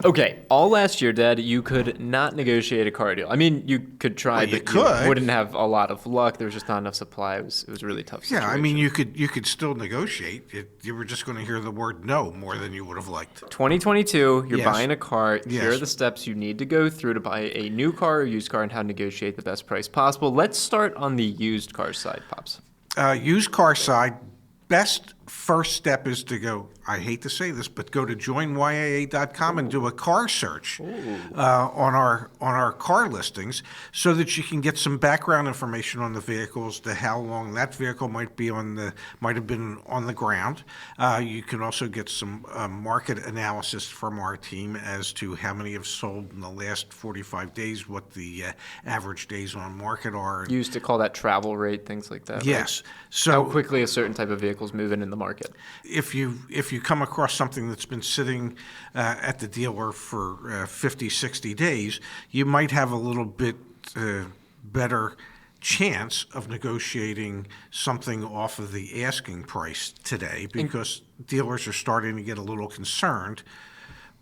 Okay, all last year, Dad, you could not negotiate a car deal. I mean, you could try, Well, you but could. you wouldn't have a lot of luck. There was just not enough supply. It was a really tough Yeah, situation. I mean, you could still negotiate. You were just going to hear the word no more than you would have liked. 2022, you're Yes. buying a car. Here Yes. are the steps you need to go through to buy a new car or used car and how to negotiate the best price possible. Let's start on the used car side, Pops. Used car side, best first step is to go, I hate to say this, but go to joinyaa.com and do a car search on our car listings so that you can get some background information on the vehicles, to how long that vehicle might have been on the ground. You can also get some market analysis from our team as to how many have sold in the last 45 days, what the average days on market are. You used to call that travel rate, things like that. Yes. Right? So How quickly a certain type of vehicle is moving in the market. if you come across something that's been sitting at the dealer for 50, 60 days, you might have a little bit better chance of negotiating something off of the asking price today, because dealers are starting to get a little concerned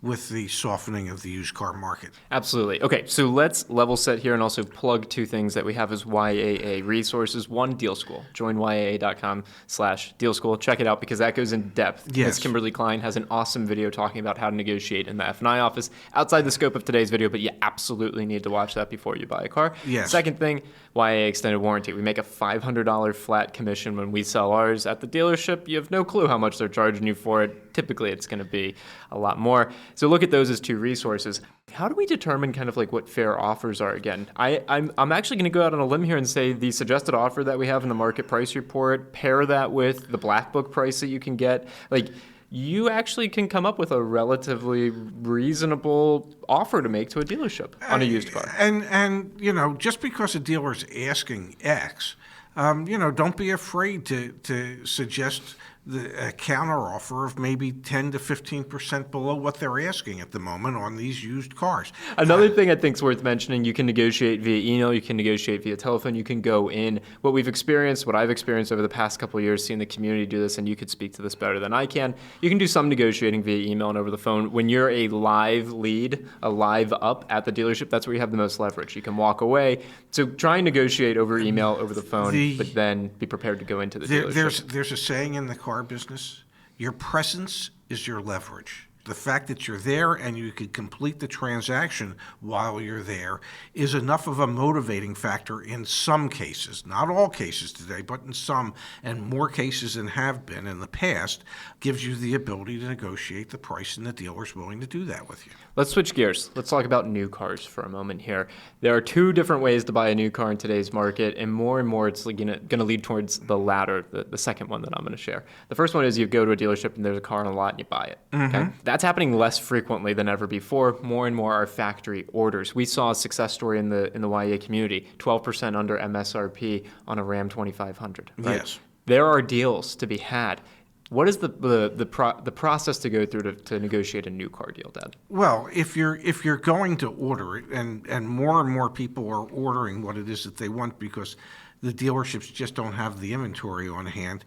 with the softening of the used car market. Absolutely. Okay, so let's level set here and also plug two things that we have as YAA resources. One, Deal School. Join YAA.com/Deal School. Check it out because that goes in depth. Yes. Ms. Kimberly Klein has an awesome video talking about how to negotiate in the F&I office outside the scope of today's video, but you absolutely need to watch that before you buy a car. Yes. Second thing, YAA Extended Warranty. We make a $500 flat commission when we sell ours at the dealership. You have no clue how much they're charging you for it. Typically, it's going to be a lot more. So look at those as two resources. How do we determine kind of like what fair offers are again? I'm actually going to go out on a limb here and say the suggested offer that we have in the market price report, pair that with the black book price that you can get. Like, you actually can come up with a relatively reasonable offer to make to a dealership on a used car. And just because a dealer's asking X, don't be afraid to suggest a counter offer of maybe 10 to 15% below what they're asking at the moment on these used cars. Another thing I think is worth mentioning, you can negotiate via email, you can negotiate via telephone, you can go in. What I've experienced over the past couple of years, seeing the community do this, and you could speak to this better than I can, you can do some negotiating via email and over the phone. When you're a live lead, a live up at the dealership, that's where you have the most leverage. You can walk away. So try and negotiate over email, over the phone, but then be prepared to go into the dealership. There's a saying in the car business, your presence is your leverage. The fact that you're there and you can complete the transaction while you're there is enough of a motivating factor in some cases, not all cases today, but in some, and more cases than have been in the past, gives you the ability to negotiate the price, and the dealer's willing to do that with you. Let's switch gears. Let's talk about new cars for a moment here. There are two different ways to buy a new car in today's market, and more it's going to lead towards the latter, the second one that I'm going to share. The first one is you go to a dealership and there's a car on a lot and you buy it. Okay? That's happening less frequently than ever before. More and more are factory orders. We saw a success story in the YA community, 12% under MSRP on a Ram 2500. Right? Yes. There are deals to be had. What is the process to go through to negotiate a new car deal, Dad? Well, if you're going to order it, and more people are ordering what it is that they want because the dealerships just don't have the inventory on hand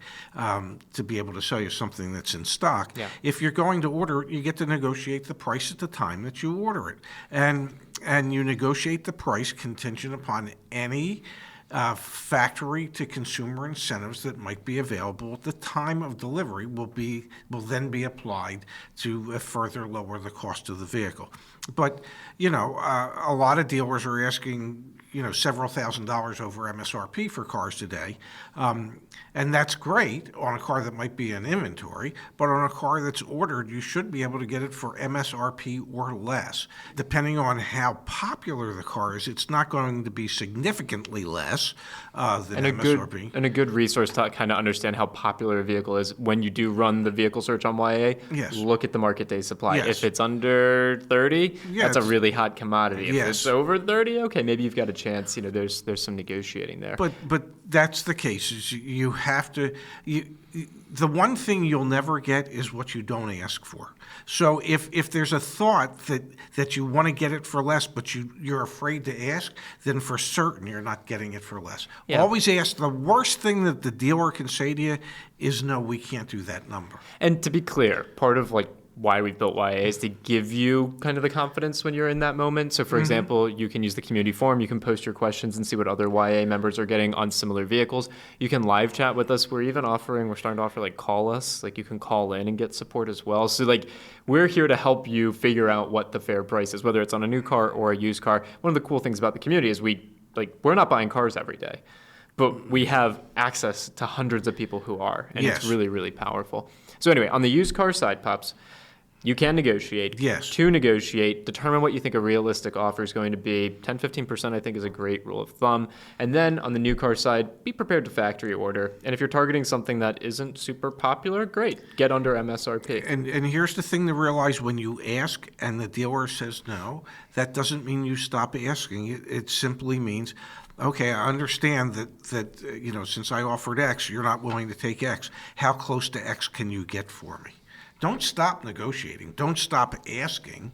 to be able to sell you something that's in stock. Yeah. If you're going to order it, you get to negotiate the price at the time that you order it, and you negotiate the price contingent upon any factory to consumer incentives that might be available at the time of delivery will then be applied to further lower the cost of the vehicle. But a lot of dealers are asking several $1,000s over MSRP for cars today, and that's great on a car that might be in inventory, but on a car that's ordered, you should be able to get it for MSRP or less. Depending on how popular the car is, it's not going to be significantly less than MSRP. And a good resource to kind of understand how popular a vehicle is, when you do run the vehicle search on YA, Yes. look at the market day supply. Yes. If it's under 30, Yeah, that's a really hot commodity. If Yes. it's over 30, okay, maybe you've got a chance. There's some negotiating there. But that's the case. Is you have to. The one thing you'll never get is what you don't ask for. So if there's a thought that you want to get it for less, but you're afraid to ask, then for certain you're not getting it for less. Yeah. Always ask. The worst thing that the dealer can say to you is, no, we can't do that number. And to be clear, part of why we've built YA is to give you kind of the confidence when you're in that moment. So for example, you can use the community forum, you can post your questions and see what other YA members are getting on similar vehicles. You can live chat with us. We're starting to offer like call us, like you can call in and get support as well. So like we're here to help you figure out what the fair price is, whether it's on a new car or a used car. One of the cool things about the community is we're not buying cars every day, but we have access to hundreds of people who are, and Yes. it's really, really powerful. So anyway, on the used car side, Pops, you can negotiate. Yes. To negotiate, determine what you think a realistic offer is going to be. 10-15% I think is a great rule of thumb. And then on the new car side, be prepared to factory order. And if you're targeting something that isn't super popular, great. Get under MSRP. And here's the thing to realize: when you ask and the dealer says no, that doesn't mean you stop asking. It simply means, okay, I understand that since I offered X, you're not willing to take X. How close to X can you get for me? Don't stop negotiating. Don't stop asking.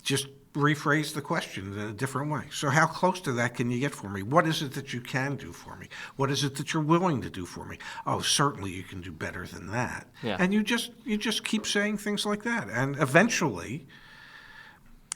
Just rephrase the question in a different way. So how close to that can you get for me? What is it that you can do for me? What is it that you're willing to do for me? Oh, certainly you can do better than that. Yeah. And you just keep saying things like that. And eventually,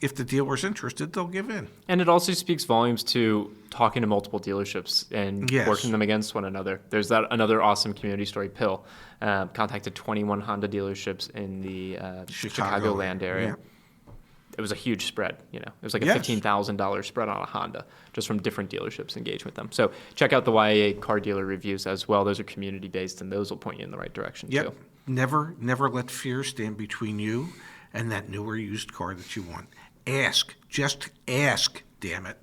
if the dealer's interested, they'll give in. And it also speaks volumes to talking to multiple dealerships and Yes. working them against one another. There's another awesome community story. Pill contacted 21 Honda dealerships in the Chicagoland area. Yeah. It was a huge spread. It was like a Yes. $15,000 spread on a Honda just from different dealerships engaged with them. So check out the YAA car dealer reviews as well. Those are community based, and those will point you in the right direction Yep. too. Never let fear stand between you and that newer used car that you want. Ask. Just ask, damn it.